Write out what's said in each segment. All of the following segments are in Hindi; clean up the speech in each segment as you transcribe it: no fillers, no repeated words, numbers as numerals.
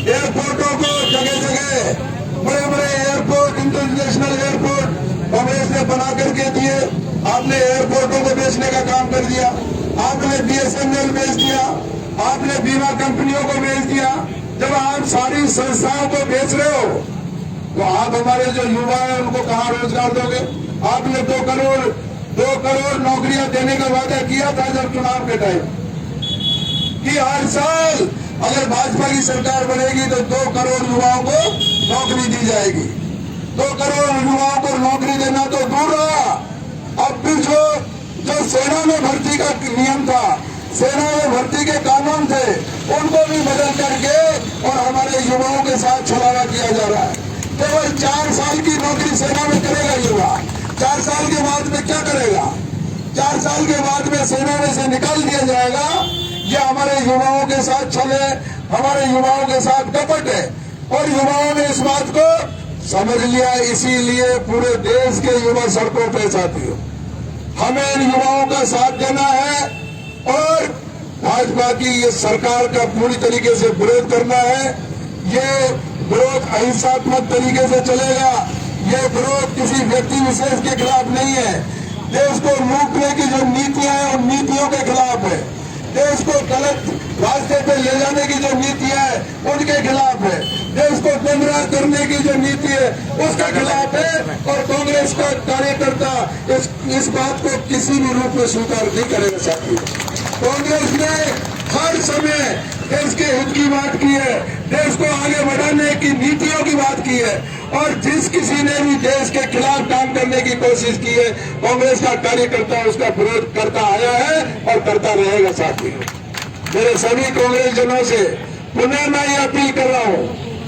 एयरपोर्टों को जगह जगह बड़े बड़े एयरपोर्ट, इंटरनेशनल एयरपोर्ट कांग्रेस ने बना करके दिए। आपने एयरपोर्टों को बेचने का काम कर दिया, आपने BSNL बेच दिया, आपने बीमा कंपनियों को बेच दिया। जब आप सारी संस्थाओं को बेच रहे हो तो आप हमारे जो युवा हैं उनको कहाँ रोजगार दोगे? आपने 2 करोड़ नौकरियां देने का वादा किया था जब चुनाव के टाइम कि हर साल अगर भाजपा की सरकार बनेगी तो 2 करोड़ युवाओं को नौकरी दी जाएगी। 2 करोड़ युवाओं को नौकरी देना तो दूर रहा, अब भी जो सेना में भर्ती का नियम था, सेना में भर्ती के कानून थे, उनको भी बदल करके और हमारे युवाओं के साथ छलावा किया जा रहा है। केवल 4 साल की नौकरी सेना में करेगा युवा, 4 साल के बाद में क्या करेगा? 4 साल के बाद में सेना में से निकाल दिया जाएगा। ये हमारे युवाओं के साथ छले, हमारे युवाओं के साथ कपट है और युवाओं ने इस बात को समझ लिया। इसीलिए पूरे देश के युवा सड़कों पे साथियों, हमें इन युवाओं का साथ देना है और भाजपा की ये सरकार का पूरी तरीके से विरोध करना है। ये विरोध अहिंसात्मक तरीके से चलेगा। ये विरोध किसी व्यक्ति विशेष के खिलाफ नहीं है। देश को लूटने की जो नीतियां हैं उन नीतियों के खिलाफ है। देश को गलत रास्ते पे ले जाने की जो नीतियां है उनके खिलाफ है। देश को गुमराह करने की जो नीति है उसके खिलाफ है और कांग्रेस का कार्यकर्ता इस बात को किसी भी रूप में स्वीकार नहीं करेगा साथियों। कांग्रेस ने हर समय देश के हित की बात की है, देश को आगे बढ़ाने की नीतियों की बात की है और जिस किसी ने भी देश के खिलाफ काम करने की कोशिश की है, कांग्रेस का कार्यकर्ता उसका विरोध करता आया है और करता रहेगा साथियों। मेरे सभी कांग्रेस जनों से पुनः मैं ये अपील कर रहा हूँ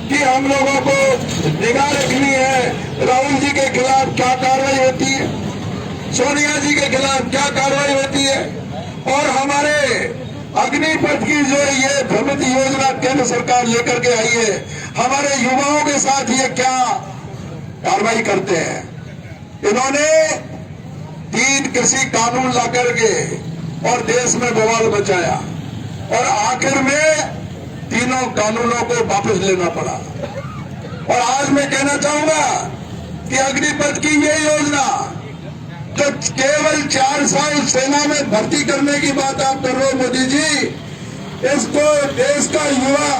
कि हम लोगों को निगाह रखनी है राहुल जी के खिलाफ क्या कार्रवाई होती है, सोनिया जी के खिलाफ क्या कार्रवाई होती है और हमारे अग्निपथ की जो ये भ्रमित योजना केंद्र सरकार लेकर के आई है, हमारे युवाओं के साथ ये क्या कार्रवाई करते हैं। इन्होंने 3 कृषि कानून ला करके और देश में बवाल मचाया और आखिर में तीनों कानूनों को वापस लेना पड़ा। और आज मैं कहना चाहूंगा कि अग्निपथ की ये योजना जो केवल 4 साल सेना में भर्ती करने की बात आप कर रहे हो मोदी जी, इसको देश का युवा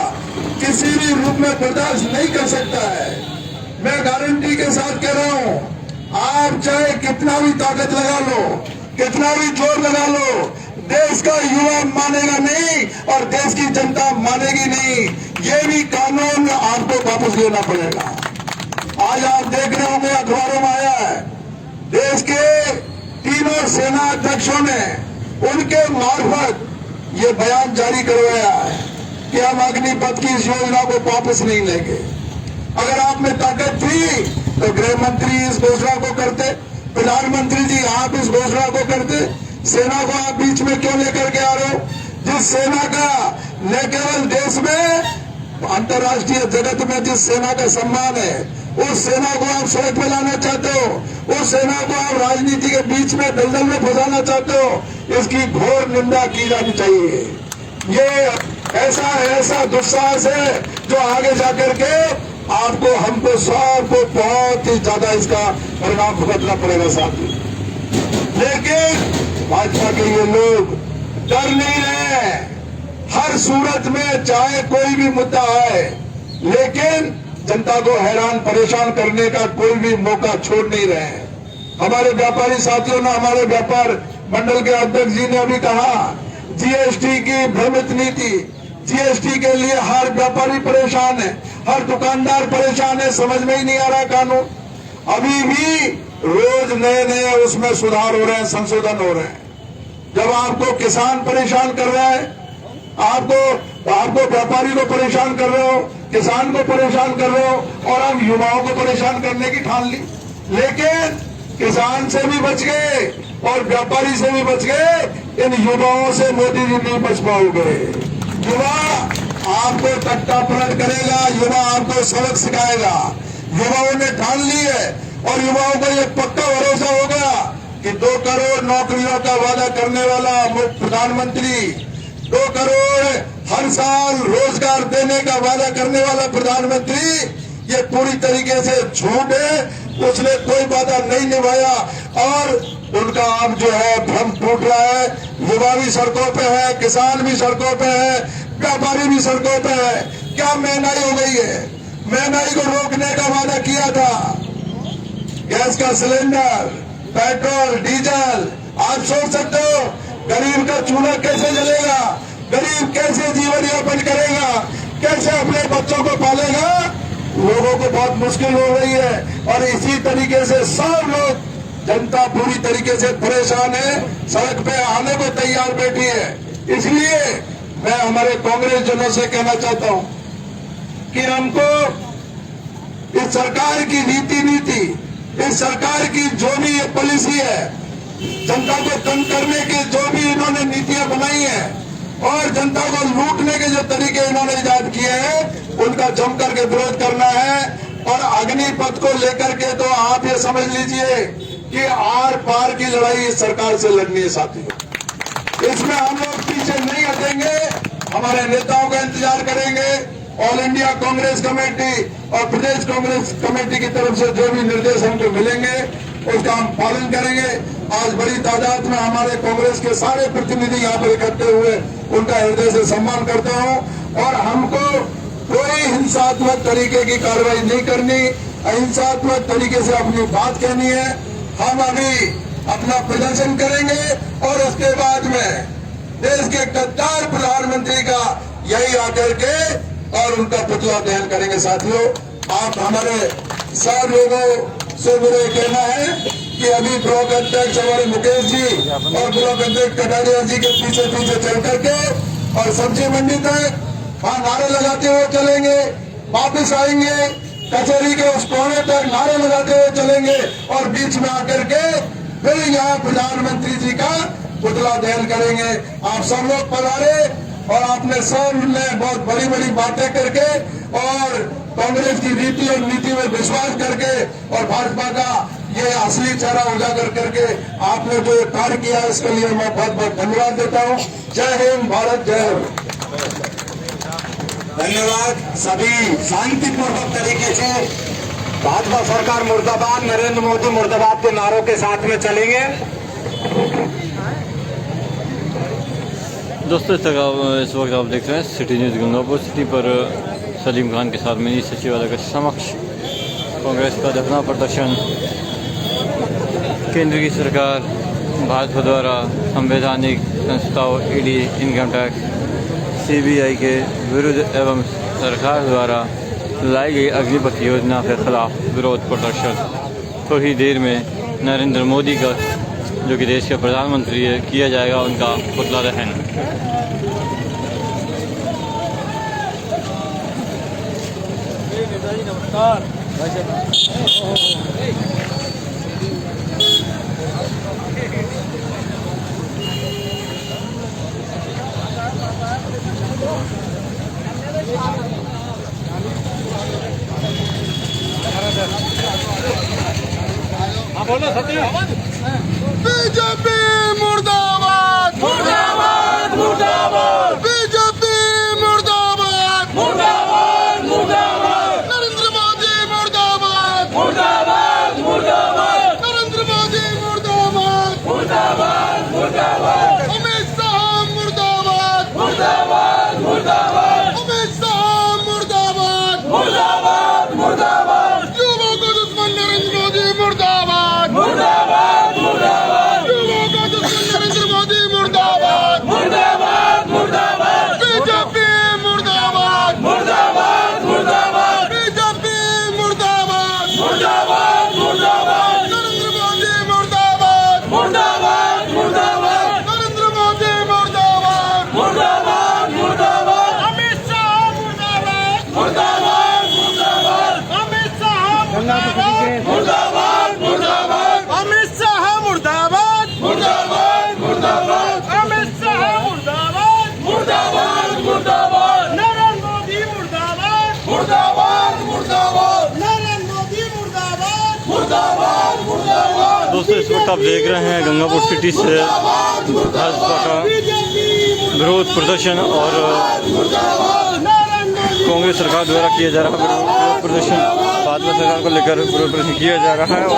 किसी भी रूप में बर्दाश्त नहीं कर सकता है। मैं गारंटी के साथ कह रहा हूं, आप चाहे कितना भी ताकत लगा लो, कितना भी जोर लगा लो, देश का युवा मानेगा नहीं और देश की जनता मानेगी नहीं। ये भी कानून आपको वापस लेना पड़ेगा। आज आप देख रहे होंगे अखबारों में आया है, देश के तीनों सेना अध्यक्षों ने उनके मार्फत ये बयान जारी करवाया है कि हम अग्निपथ की इस योजना को वापस नहीं लेंगे। अगर आप में ताकत थी तो गृह मंत्री इस घोषणा को करते, प्रधानमंत्री जी आप इस घोषणा को करते, सेना को आप बीच में क्यों लेकर के आ रहे हो? जिस सेना का न केवल देश में अंतर्राष्ट्रीय जगत में जिस सेना का सम्मान है, उस सेना को आप सड़क पे लाना चाहते हो, उस सेना को आप राजनीति के बीच में दलदल में फंसाना चाहते हो। इसकी घोर निंदा की जानी चाहिए। ये ऐसा दुस्साहस है जो आगे जाकर के आपको, हमको, सबको बहुत ही ज्यादा इसका परिणाम भुगतना पड़ेगा साथी। लेकिन भाजपा के ये लोग डर नहीं रहे। हर सूरत में चाहे कोई भी मुद्दा आए, लेकिन जनता को हैरान परेशान करने का कोई भी मौका छोड़ नहीं रहे हैं। हमारे व्यापारी साथियों ने, हमारे व्यापार मंडल के अध्यक्ष जी ने अभी कहा, जीएसटी की भ्रमित नीति, जीएसटी के लिए हर व्यापारी परेशान है, हर दुकानदार परेशान है, समझ में ही नहीं आ रहा कानून। अभी भी रोज नए नए उसमें सुधार हो रहे हैं, संशोधन हो रहे हैं। जब आपको किसान परेशान कर रहा है, आपको व्यापारी को परेशान कर रहे हो, किसान को परेशान कर रहे हो और हम युवाओं को परेशान करने की ठान ली। लेकिन किसान से भी बच गए और व्यापारी से भी बच गए, इन युवाओं से मोदी जी नहीं बच पाओगे। युवा आपको तख्ता पलट करेगा, युवा आपको सबक सिखाएगा। युवाओं ने ठान ली है और युवाओं को ये पक्का भरोसा होगा कि 2 करोड़ नौकरियों का वादा करने वाला प्रधानमंत्री 2 करोड़ हर साल रोजगार देने का वादा करने वाला प्रधानमंत्री ये पूरी तरीके से झूठ है। उसने कोई वादा नहीं निभाया और उनका अब जो है भ्रम टूट रहा है। युवा भी सड़कों पे है, किसान भी सड़कों पे है, व्यापारी भी सड़कों पे है। क्या महंगाई हो गई है? महंगाई को रोकने का वादा किया था। गैस का सिलेंडर, पेट्रोल, डीजल, आप सोच सकते हो गरीब का चूल्हा कैसे जलेगा? गरीब कैसे जीवन यापन करेगा? कैसे अपने बच्चों को पालेगा? लोगों को बहुत मुश्किल हो रही है और इसी तरीके से सब लोग, जनता पूरी तरीके से परेशान है, सड़क पे आने को तैयार बैठी है। इसलिए मैं हमारे कांग्रेस जनों से कहना चाहता हूं कि हमको इस सरकार की नीति, इस सरकार की जो भी ये पॉलिसी है, जनता को तंग करने के जो भी इन्होंने नीतियां बनाई हैं और जनता को लूटने के जो तरीके इन्होंने इजाद किए हैं, उनका जम करके विरोध करना है। और अग्निपथ को लेकर के तो आप ये समझ लीजिए कि आर पार की लड़ाई इस सरकार से लड़नी है साथियों। इसमें हम लोग पीछे नहीं हटेंगे, हमारे नेताओं का इंतजार करेंगे। ऑल इंडिया कांग्रेस कमेटी और प्रदेश कांग्रेस कमेटी की तरफ से जो भी निर्देश हमको मिलेंगे उसका हम पालन करेंगे। आज बड़ी तादाद में हमारे कांग्रेस के सारे प्रतिनिधि यहाँ पर इकट्ठे हुए, उनका हृदय से सम्मान करता हूँ। और हमको कोई हिंसात्मक तरीके की कार्रवाई नहीं करनी, अहिंसात्मक तरीके से अपनी बात कहनी है। हम अभी अपना प्रदर्शन करेंगे और उसके बाद में देश के गद्दार प्रधानमंत्री का यही आकर के और उनका पुतला दहन करेंगे। साथियों, आप हमारे सब लोगों से मेरे कहना है कि अभी ब्लॉक अध्यक्ष हमारे मुकेश जी और ब्लॉक अध्यक्ष कटारिया जी के पीछे पीछे चल करके और सब्जी मंडी तक वहां नारे लगाते हुए चलेंगे, वापिस आएंगे, कचहरी के उस कोने तक नारे लगाते हुए चलेंगे और बीच में आकर के फिर यहाँ प्रधानमंत्री जी का पुतला दहन करेंगे। आप सब लोग पधारे और आपने सब ने बहुत बड़ी बड़ी बातें करके और कांग्रेस की रीति और नीति में विश्वास करके और भाजपा का ये असली चेहरा उजागर करके आपने जो कार्य किया, इसके लिए मैं बहुत बहुत धन्यवाद देता हूँ। जय हिंद, भारत जय हिंद। धन्यवाद। सभी शांतिपूर्वक तरीके से भाजपा सरकार मुर्दाबाद, नरेंद्र मोदी मुर्दाबाद के नारों के साथ में चलेंगे। दोस्तों, इस वक्त आप देख रहे हैं सिटी न्यूज़ गंगापुर सिटी पर सलीम खान के साथ मिनी सचिवालय के समक्ष कांग्रेस का धरना प्रदर्शन। केंद्र की सरकार भाजपा द्वारा संवैधानिक संस्थाओं ईडी, इनकम टैक्स, सीबीआई के विरुद्ध एवं सरकार द्वारा लाई गई अग्निपथ योजना के खिलाफ विरोध प्रदर्शन। थोड़ी देर में नरेंद्र मोदी का, जो कि देश के प्रधानमंत्री है, किया जाएगा उनका पुतला दहन। बीजेपी मुर्दाबाद, मुर्दाबाद, मुर्दाबाद। बीजेपी मुर्दाबाद, मुर्दाबाद, मुर्दाबाद। नरेंद्र मोदी मुर्दाबाद, मुर्दाबाद, मुर्दाबाद। नरेंद्र मोदी मुर्दाबाद, मुर्दाबाद, मुर्दाबाद। अमित शाह मुर्दाबाद, मुर्दाबाद, मुर्दाबाद। अमित शाह मुर्दाबाद, मुर्दाबाद, मुर्दाबाद। युवाओं को दुश्मन नरेंद्र मोदी मुर्दाबाद, मुर्दाबाद, मुर्दाबाद। युवाओं का दुश्मन नरेंद्र मोदी मुर्दाबाद, मुर्दाबाद, मुर्दाबाद। बीजेपी मुर्दाबाद, मुर्दाबाद, मुर्दाबाद। बीजेपी मुर्दाबाद, मुर्दाबाद, मुर्दाबाद। नरेंद्र मोदी मुर्दाबाद, मुर्दाबाद, मुर्दाबाद। नरेंद्र मोदी मुर्दाबाद, मुर्दाबाद, मुर्दाबाद। अमित शाह मुर्दाबाद, मुर्दाबाद, मुर्दाबाद। अमित शाह मुर्दाबाद, मुर्दाबाद, मुर्दाबाद। अमित शाह मुर्दाबाद, मुर्दाबाद, मुर्दाबाद। अमित शाह मुर्दाबाद, मुर्दाबाद, मुर्दाबाद। नरेंद्र मोदी मुर्दाबाद, मुर्दाबाद, मुर्दाबाद। नरेंद्र मोदी मुर्दाबाद, मुर्दाबाद, मुर्दाबाद। दोस्तों, इस वक्त आप देख रहे हैं गंगापुर सिटी से भाजपा का विरोध प्रदर्शन और कांग्रेस सरकार द्वारा किया जा रहा विरोध प्रदर्शन, भाजपा सरकार को लेकर विरोध प्रदर्शन किया जा रहा है और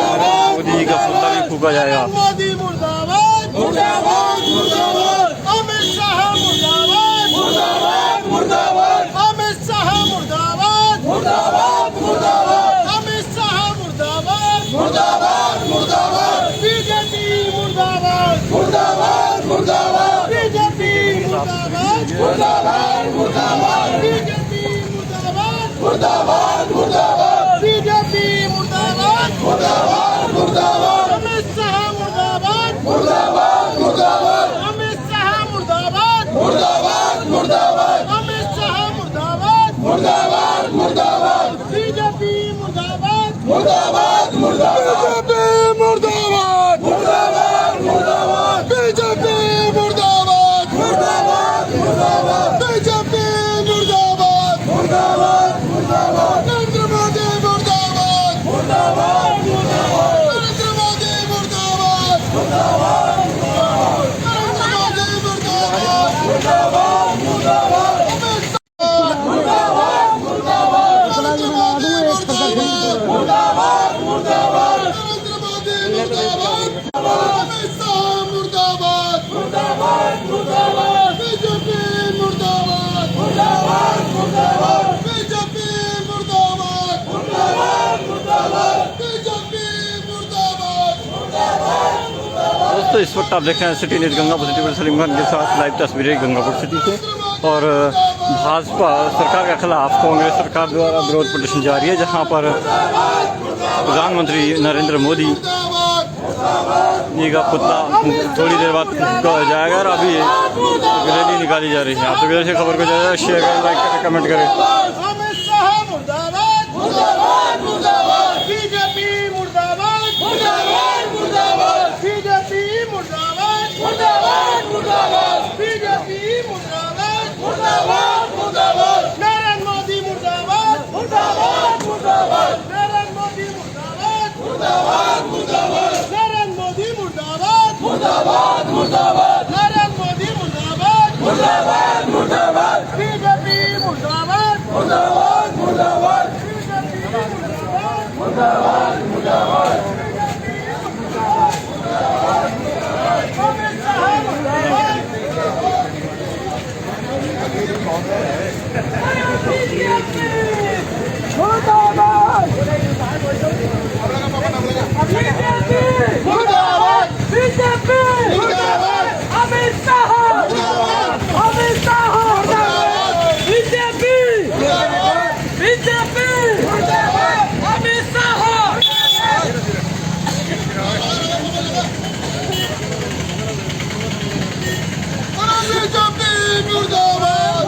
मोदी जी का पुतला भी फूंका जाएगा। मोदी मुर्दाबाद, मुर्दाबाद, मुर्दाबाद। अमित शाह मुर्दाबाद, मुर्दाबाद, मुर्दाबाद। अमित शाह मुर्दाबाद, मुर्दाबाद, मुर्दाबाद। अमित शाह मुर्दाबाद, मुर्दाबाद, मुर्दाबाद। बीजेपी मुर्दाबाद, मुर्दाबाद, मुर्दाबाद। बीजेपी मुर्दाबाद, मुर्दाबाद, मुर्दाबाद। बीजेपी मुर्दाबाद, मुर्दाबाद, मुर्दाबाद। बीजेपी मुर्दाबाद, मुर्दाबाद, मुर्दाबाद। अमित शाह मुर्दाबाद, मुर्दाबाद, मुर्दाबाद। अमित शाह मुर्दाबाद, मुर्दाबाद, मुर्दाबाद। अमित शाह मुर्दाबाद, मुर्दाबाद, मुर्दाबाद। बीजेपी मुर्दाबाद, मुर्दाबाद, मुर्दाबाद। बीजेपी मुर्दाबाद, मुर्दाबाद, मुर्दाबाद। बीजेपी मुर्दाबाद, मुर्दाबाद, मुर्दाबाद। बीजेपी मुर्दाबाद, मुर्दाबाद, मुर्दाबाद। नरेंद्र मोदी मुर्दाबाद, मुर्दाबाद, मुर्दाबाद। नरेंद्र मोदी मुर्दाबाद, मुर्दाबाद, मुर्दाबाद। नरेंद्र मोदी मुर्दाबाद, मुर्दाबाद, मुर्दाबाद। अमित शाह मुर्दाबाद, मुर्दाबाद। नरेंद्र मोदी मुर्दाबाद, मुर्दाबाद, मुर्दाबाद। नरेंद्र मोदी मुर्दाबाद, अमित शाह मुर्दाबाद, मुर्दाबाद, मुर्दाबाद। बीजेपी मुर्दाबाद, मुर्दाबाद, मुर्दाबाद। बीजेपी मुर्दाबाद, मुर्दाबाद, मुर्दाबाद। बीजेपी मुर्दाबाद, मुर्दाबाद, मुर्दाबाद। दोस्तों इस वक्त आप देख रहे हैं सिटी न्यूज़ गंगापुर सिटी पर सलीम खान के साथ लाइव तस्वीरें गंगापुर सिटी से। और भाजपा सरकार के खिलाफ कांग्रेस सरकार द्वारा विरोध प्रदर्शन जारी है, जहां पर प्रधानमंत्री नरेंद्र मोदी जी का पुतला थोड़ी देर बाद फूंका जाएगा और अभी रैली निकाली जा रही है। आप लोग से खबर को ज़्यादा शेयर करें, लाइक करें, कमेंट करें। अमित शाह मुर्दाबाद, मुर्दाबाद, मुर्दाबाद। बीजेपी मुर्दाबाद, मुर्दाबाद, मुर्दाबाद। बीजेपी मुर्दाबाद, मुर्दाबाद, मुर्दाबाद। बीजेपी मुर्दाबाद, मुर्दाबाद, मुर्दाबाद। नरेंद्र मोदी मुर्दाबाद, मुर्दाबाद, मुर्दाबाद। नरेंद्र मोदी मुर्दाबाद, मुर्दाबाद, मुर्दाबाद। नरेंद्र मोदी मुर्दाबाद, मुर्दाबाद, मुर्दाबाद। नरेंद्र मोदी मुर्दाबाद, मुर्दाबाद, मुर्दाबाद। बीजेपी मुर्दाबाद, मुर्दाबाद, मुर्दाबाद। बीजेपी मुर्दाबाद, मुर्दाबाद, मुर्दाबाद। अमित शाह मुर्दाबाद, मुर्दाबाद। मुर्दाबाद, बीजेपी मुर्दाबाद। अमित शाह मुर्दाबाद, अमित शाह मुर्दाबाद। बीजेपी मुर्दाबाद, बीजेपी मुर्दाबाद। अमित शाह बीजेपी मुर्दाबाद,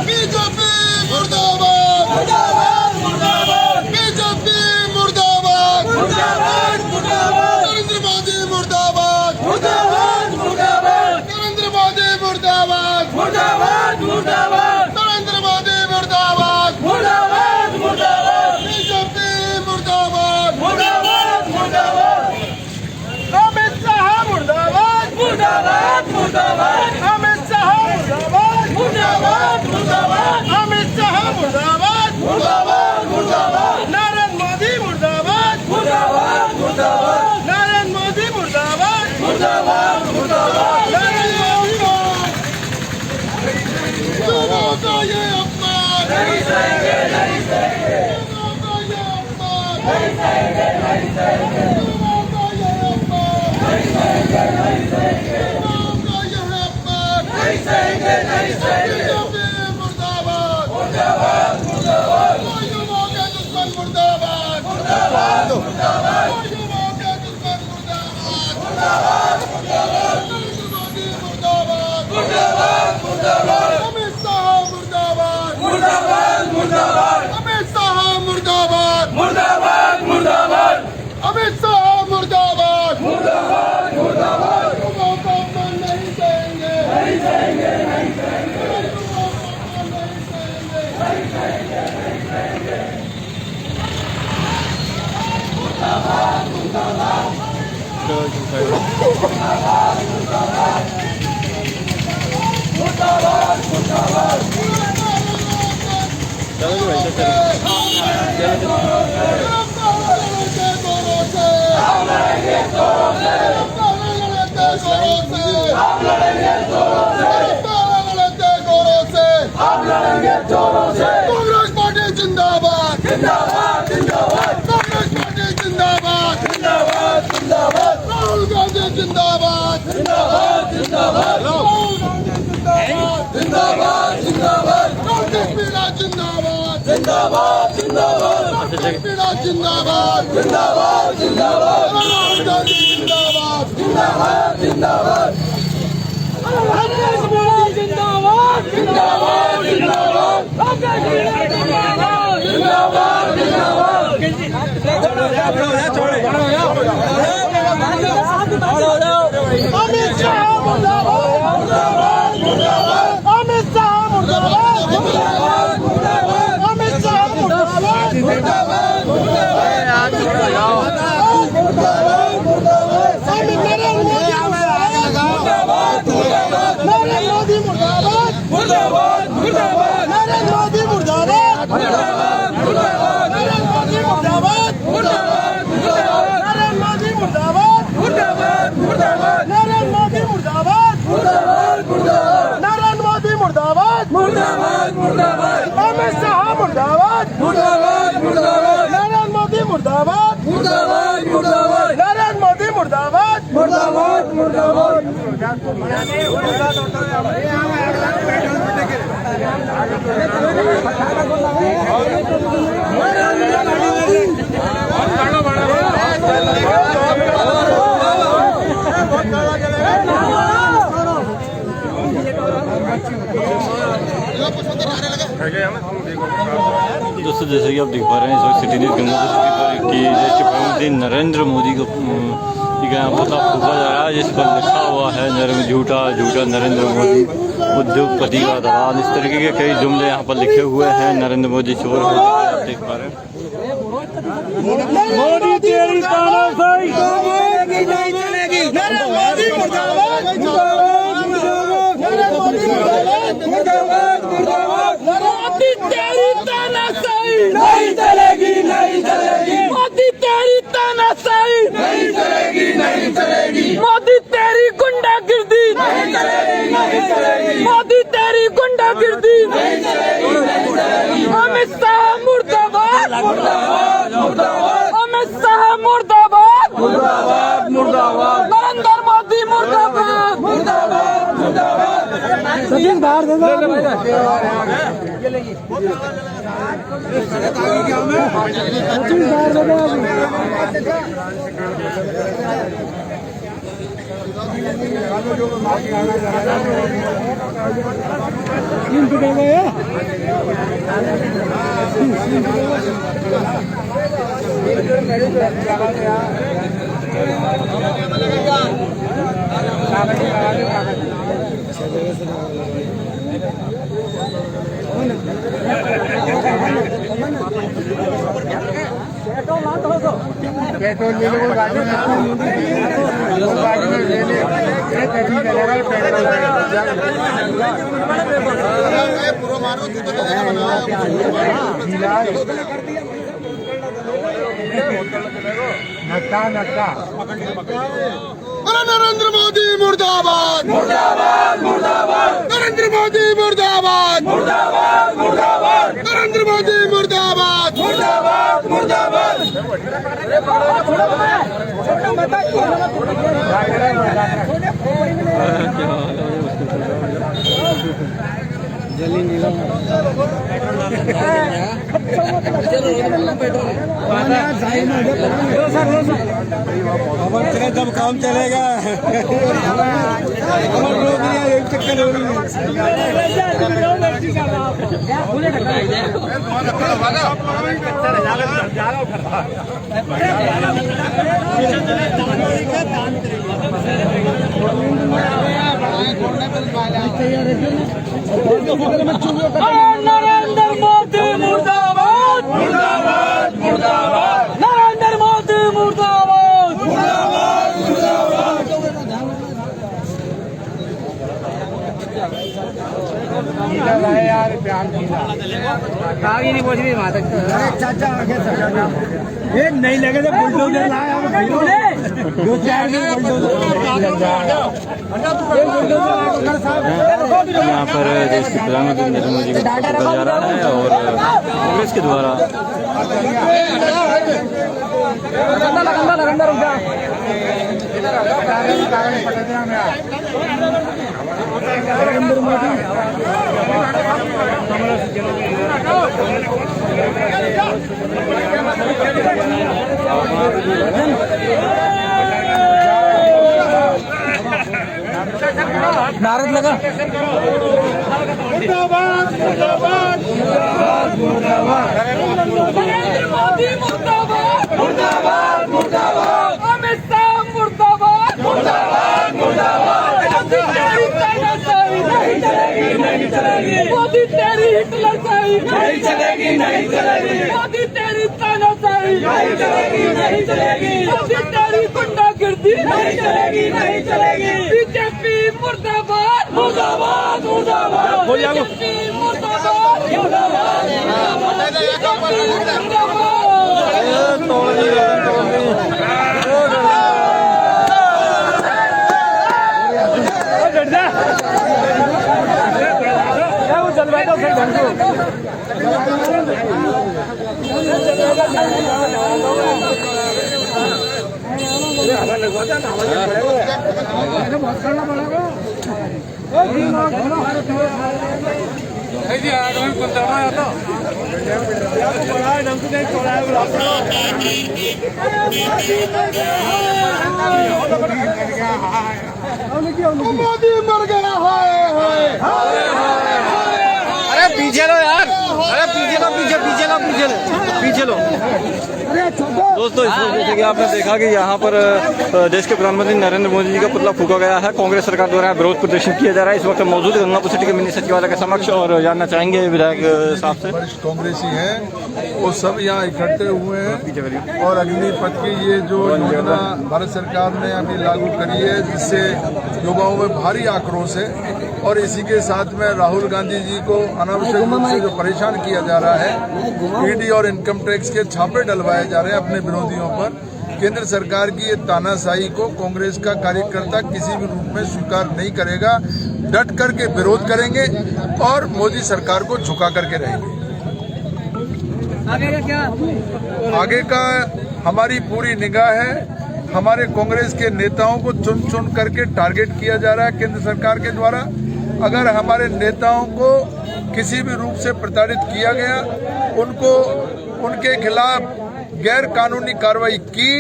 बीजेपी मुर्दाबाद, मुर्दाबाद, बीजेपी मुर्दाबाद, नरेंद्र मोदी मुर्दाबाद, नरेंद्र मोदी मुर्दाबाद, नरेंद्र मोदी मुर्दाबाद, बीजेपी मुर्दाबाद, अमित शाह मुर्दाबाद, अमित शाह मुर्दाबाद, अमित शाह मुर्दाबाद, नरेंद्र मोदी मुर्दाबाद, नरेंद्र मोदी मुर्दाबाद, नरेंद्र मोदी दोनों का ये अपमान नहीं सहेंगे, नहीं सहेंगे। दोनों का ये अपमान नहीं सहेंगे, नहीं सहेंगे। दोनों का ये अपमान नहीं सहेंगे, नहीं सहेंगे। दोनों का ये अपमान नहीं सहेंगे, नहीं सहेंगे। बीजेपी मुर्दाबाद, मुर्दाबाद, मुर्दाबाद। मजलूमों के दुश्मन मुर्दाबाद, मुर्दाबाद, मुर्दाबाद। मजलूमों के दुश्मन मुर्दाबाद, मुर्दाबाद, मुर्दाबाद। नरेंद्र मोदी मुर्दाबाद, मुर्दाबाद, मुर्दाबाद। अमित शाह मुर्दाबाद, मुर्दाबाद, मुर्दाबाद। अमित शाह मुर्दाबाद, मुर्दाबाद, मुर्दाबाद। अमित शाह मुर्दाबाद, मुर्दाबाद, मुर्दाबाद। लोगों को अपमान नहीं सहेंगे, नहीं सहेंगे, नहीं सहेंगे। लोगों को अपमान नहीं सहेंगे, नहीं सहेंगे, नहीं सहेंगे। मुर्दाबाद, मुर्दाबाद। मुर्दाबाद, मुर्दाबाद। कांग्रेस पार्टी जिंदाबाद जिंदाबाद जिंदाबाद कांग्रेस पार्टी जिंदाबाद जिंदाबाद जिंदाबाद राहुल गांधी जिंदाबाद जिंदाबाद जिंदाबाद राहुल गांधी जिंदाबाद जिंदाबाद कांग्रेस पीड़ा जिंदाबाद जिंदाबाद जिंदाबाद कांग्रेस पीड़ा जिंदाबाद जिंदाबाद जिंदाबाद राहुल गांधी जिंदाबाद जिंदाबाद जिंदाबाद कांग्रेस पीड़ा जिंदाबाद जिंदाबाद जिंदाबाद कांग्रेस पीड़ा जिंदाबाद जिंदाबाद जिंदाबाद अमित शाह मुर्दाबाद मुर्दाबाद अमित शाह मुर्दाबाद मुर्दाबाद मुर्दाबाद अमित शाह मुर्दाबाद मुर्दाबाद मुर्दाबाद मुर्दाबाद नरेंद्र मोदी मुर्दाबाद मुर्दाबाद मुर्दाबाद नरेंद्र मोदी मुर्दाबाद मुर्दाबाद मुर्दाबाद नरेंद्र मोदी मुर्दाबाद मुर्दाबाद मुर्दाबाद नरेंद्र मोदी मुर्दाबाद मुर्दाबाद मुर्दाबाद नरेंद्र मोदी मुर्दाबाद मुर्दाबाद मुर्दाबाद नरेंद्र मोदी मुर्दाबाद मुर्दाबाद मुर्दाबाद अमित शाह मुर्दाबाद मुर्दाबाद मुर्दाबाद नरेंद्र मोदी मुर्दाबाद मुर्दाबाद मुर्दाबाद नरेंद्र मोदी मुर्दाबाद मुर्दाबाद मुर्दाबाद दोस्तों जैसे कि आप देख पा रहे हैं इस वक्त सिटी न्यूज़ गंगा सिटी पर कि राष्ट्रीय प्रधानमंत्री नरेंद्र मोदी को यहाँ पता फूका जा रहा है जिस पर लिखा हुआ है झूठा झूठा नरेंद्र मोदी उद्योगपति का दलाल। इस तरीके के कई जुमले यहाँ पर लिखे हुए हैं। नरेंद्र मोदी चोर है, आप देख पा रहे हैं। मोदी तेरी तानाशाही नहीं चलेगी। नरेंद्र मोदी मुर्दाबाद मुर्दाबाद नरेंद्र मोदी मुर्दाबाद मुर्दाबाद मोदी तेरी तानाशाही नहीं चलेगी नहीं चलेगी। मोदी तेरी तानाशाही नहीं चलेगी नहीं चलेगी। मोदी तेरी गुंडागिर्दी नहीं चलेगी नहीं चलेगी। मोदी तेरी गुंडागिर्दी नहीं चलेगी नहीं चलेगी। अमित शाह मुर्दाबाद मुर्दाबाद मुर्दाबाद अमित शाह मुर्दाबाद मुर्दाबाद मुर्दाबाद नरेंद्र मोदी मुर्दाबाद मुर्दाबाद मुर्दाबाद सचिन बाहर दे दो। पेट्रोल ले लो गाड़ी में ले ले पेट्रोल चलेगा पूरा मारो तो नक्का नक्का। अरे नरेंद्र मोदी मुर्दाबाद मुर्दाबाद मुर्दाबाद नरेंद्र मोदी मुर्दाबाद मुर्दाबाद मुर्दाबाद नरेंद्र मोदी मुर्दाबाद मुर्दाबाद मुर्दाबाद। जल्दी नीलम जब काम चलेगा एक चक्कर हो रही नरेंद्र मोदी मुर्दाबाद मुर्दाबाद मुर्दाबाद नरेंद्र मोदी मुर्दाबाद मुर्दाबाद मुर्दाबाद। आगे नहीं पहुंच रही वहां तक। चाचा आगे ये नहीं लगे तो बुलडोजर लाया दो चार दिन यहाँ पर देश के प्रधानमंत्री नरेंद्र मोदी को फूका जा रहा है और कांग्रेस के द्वारा नारद लगा मुर्दाबाद मुर्दाबाद नरेंद्र मोदी मुर्दाबाद मुर्दाबाद मुर्दाबाद अमित शाह मुर्दाबाद मुर्दाबाद मुर्दाबाद मोदी तेरी तानाशाही नहीं चलेगी नहीं चलेगी मोदी तेरी हिटलरशाही नहीं चलेगी नहीं चलेगी मोदी तेरी तानाशाही नहीं चलेगी नहीं चलेगी मोदी तेरी गुंडागर्दी नहीं चलेगी नहीं चलेगी बीजेपी मुर्दाबाद मुर्दाबाद मुर्दाबाद बीजेपी मुर्दाबाद मुर्दाबाद मोदी मर गया अरे पीछे लो यार, अरे पीछे लो पीछे पीछे लो पीछे लो पीछे लो। दोस्तों, इस वक्त जैसे कि आपने देखा कि यहाँ पर देश के प्रधानमंत्री नरेंद्र मोदी जी का पुतला फूका गया है। कांग्रेस सरकार द्वारा विरोध प्रदर्शन किया जा रहा है। इस वक्त मौजूद गंगापुर सिटी के मिनी सचिवालय के समक्ष और जानना चाहेंगे विधायक साहब से। वरिष्ठ कांग्रेसी हैं, वो सब यहाँ इकट्ठे हुए हैं और अग्निपथ की ये जो योजना भारत सरकार ने अभी लागू करी है, जिससे युवाओं में भारी आक्रोश है और इसी के साथ में राहुल गांधी जी को अनावश्यक रूप से जो परेशान किया जा रहा है, ईडी और इनकम टैक्स के छापे डलवाए जा रहे हैं अपने विरोधियों पर। केंद्र सरकार की ये तानाशाही को कांग्रेस का कार्यकर्ता किसी भी रूप में स्वीकार नहीं करेगा। डट करके विरोध करेंगे और मोदी सरकार को झुका करके रहेंगे। आगे का हमारी पूरी निगाह है। हमारे कांग्रेस के नेताओं को चुन चुन करके टारगेट किया जा रहा है केंद्र सरकार के द्वारा। अगर हमारे नेताओं को किसी भी रूप से प्रताड़ित किया गया, उनको उनके खिलाफ गैर कानूनी कार्रवाई की,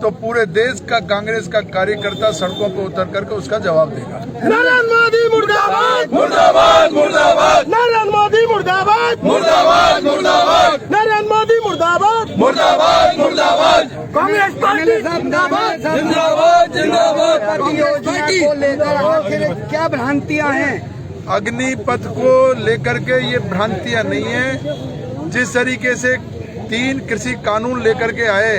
तो पूरे देश का कांग्रेस का कार्यकर्ता सड़कों पर उतर करके उसका जवाब देगा। नरेंद्र मोदी मुर्दाबाद मुर्दाबाद मुर्दाबाद नरेंद्र मोदी मुर्दाबाद मुर्दाबाद मुर्दाबाद नरेंद्र मोदी मुर्दाबाद मुर्दाबाद मुर्दाबाद कांग्रेस पार्टी जिंदाबाद जिंदाबाद जिंदाबाद को लेकर आखिर क्या भ्रांतियां हैं? अग्निपथ को लेकर के ये भ्रांतियां नहीं है। जिस तरीके से 3 कृषि कानून लेकर के आए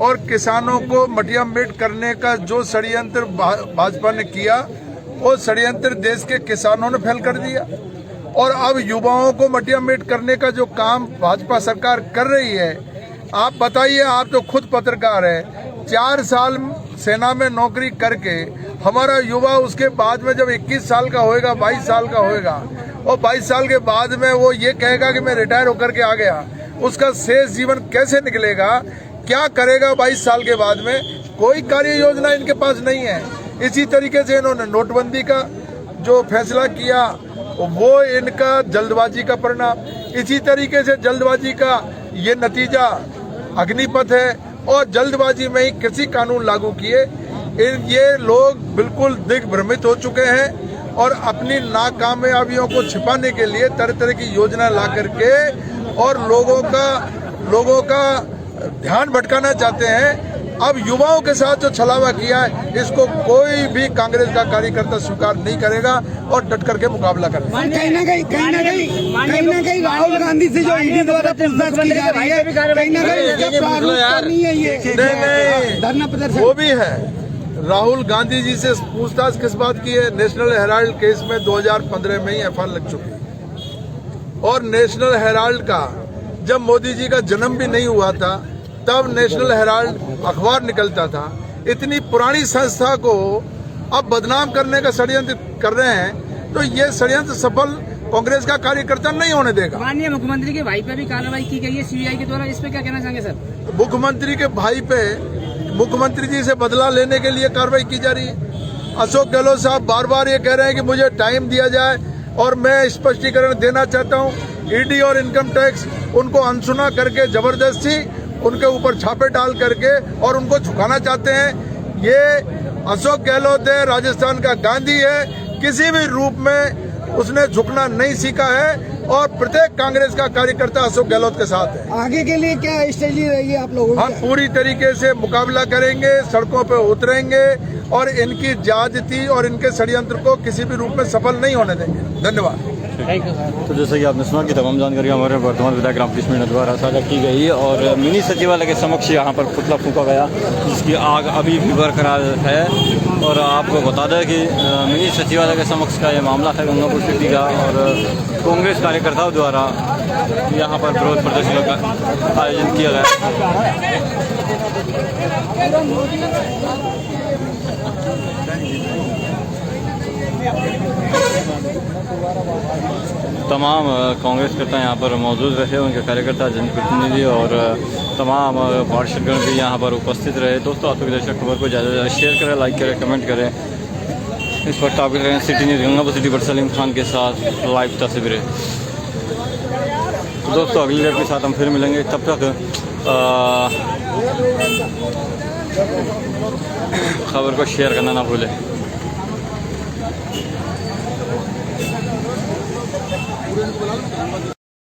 और किसानों को मटियामेट करने का जो षड्यंत्र भाजपा ने किया, वो षड्यंत्र देश के किसानों ने फेल कर दिया। और अब युवाओं को मटियामेट करने का जो काम भाजपा सरकार कर रही है, आप बताइए, आप तो खुद पत्रकार है, 4 साल सेना में नौकरी करके हमारा युवा उसके बाद में जब 21 साल का होएगा, 22 साल का होएगा और 22 साल के बाद में वो ये कहेगा कि मैं रिटायर होकर के आ गया, उसका शेष जीवन कैसे निकलेगा? क्या करेगा 22 साल के बाद में? कोई कार्य योजना इनके पास नहीं है। इसी तरीके से इन्होंने नोटबंदी का जो फैसला किया, वो इनका जल्दबाजी का परिणाम। इसी तरीके से जल्दबाजी का ये नतीजा अग्निपथ है और जल्दबाजी में ही कृषि कानून लागू किए। ये लोग बिल्कुल दिग्भ्रमित हो चुके हैं और अपनी नाकामयाबियों को छिपाने के लिए तरह तरह की योजना ला करके और लोगों का ध्यान भटकाना चाहते हैं। अब युवाओं के साथ जो छलावा किया है, इसको कोई भी कांग्रेस का कार्यकर्ता स्वीकार नहीं करेगा और डट करके मुकाबला करेगा। कहीं ना कहीं राहुल गांधी से जो ईडी द्वारा पूछताछ की जा रही है, कहीं ना कहीं नहीं है ये धरना प्रदर्शन। वो भी है। राहुल गांधी जी से पूछताछ किस बात की है? नेशनल हेराल्ड केस में 2015 में ही एफआईआर लग चुकी है। और नेशनल हेराल्ड का जब मोदी जी का जन्म भी नहीं हुआ था तब नेशनल हेराल्ड अखबार निकलता था। इतनी पुरानी संस्था को अब बदनाम करने का षड्यंत्र कर रहे हैं, तो ये षड्यंत्र सफल कांग्रेस का कार्यकर्ता नहीं होने देगा। माननीय मुख्यमंत्री के भाई पे भी कार्रवाई की गई है सीबीआई के द्वारा, इस पे क्या कहना चाहेंगे सर? मुख्यमंत्री के भाई पे मुख्यमंत्री जी से बदला लेने के लिए कार्रवाई की जा रही है। अशोक गहलोत साहब बार बार ये कह रहे हैं कि मुझे टाइम दिया जाए और मैं स्पष्टीकरण देना चाहता हूँ। ईडी और इनकम टैक्स उनको अनसुना करके जबरदस्ती उनके ऊपर छापे डाल करके और उनको झुकाना चाहते हैं। ये अशोक गहलोत है, राजस्थान का गांधी है, किसी भी रूप में उसने झुकना नहीं सीखा है और प्रत्येक कांग्रेस का कार्यकर्ता अशोक गहलोत के साथ है। आगे के लिए क्या स्ट्रेटजी रहेगी आप लोगों की? हम पूरी तरीके से मुकाबला करेंगे, सड़कों पर उतरेंगे और इनकी ज्यादती और इनके षड्यंत्र को किसी भी रूप में सफल नहीं होने देंगे। धन्यवाद। तो जैसा कि आपने सुना कि तमाम जानकारी हमारे वर्तमान विधायक रामकृष्ण मीणा द्वारा साझा की गई और मिनी सचिवालय के समक्ष यहाँ पर पुतला फूंका गया, जिसकी आग अभी भी बरकरार है। और आपको बता दें कि मिनी सचिवालय के समक्ष का ये मामला है गंगापुर सिटी का, और कांग्रेस कार्यकर्ताओं द्वारा यहाँ पर विरोध प्रदर्शन का आयोजन किया गया। तमाम कांग्रेसकर्ता यहाँ पर मौजूद रहे, उनके कार्यकर्ता, जनप्रतिनिधि और तमाम पार्षदगण भी यहाँ पर उपस्थित रहे। दोस्तों, आप लोग दर्शक खबर को ज़्यादा शेयर करें, लाइक करें, कमेंट करें। इस वक्त आप रहे सिटी न्यूज़ गंगापुर सिटी पर सलीम खान के साथ लाइव तस्वीरें। तो दोस्तों, अगली रेप के साथ हम फिर मिलेंगे, तब तक खबर को शेयर करना ना भूलें। पूरे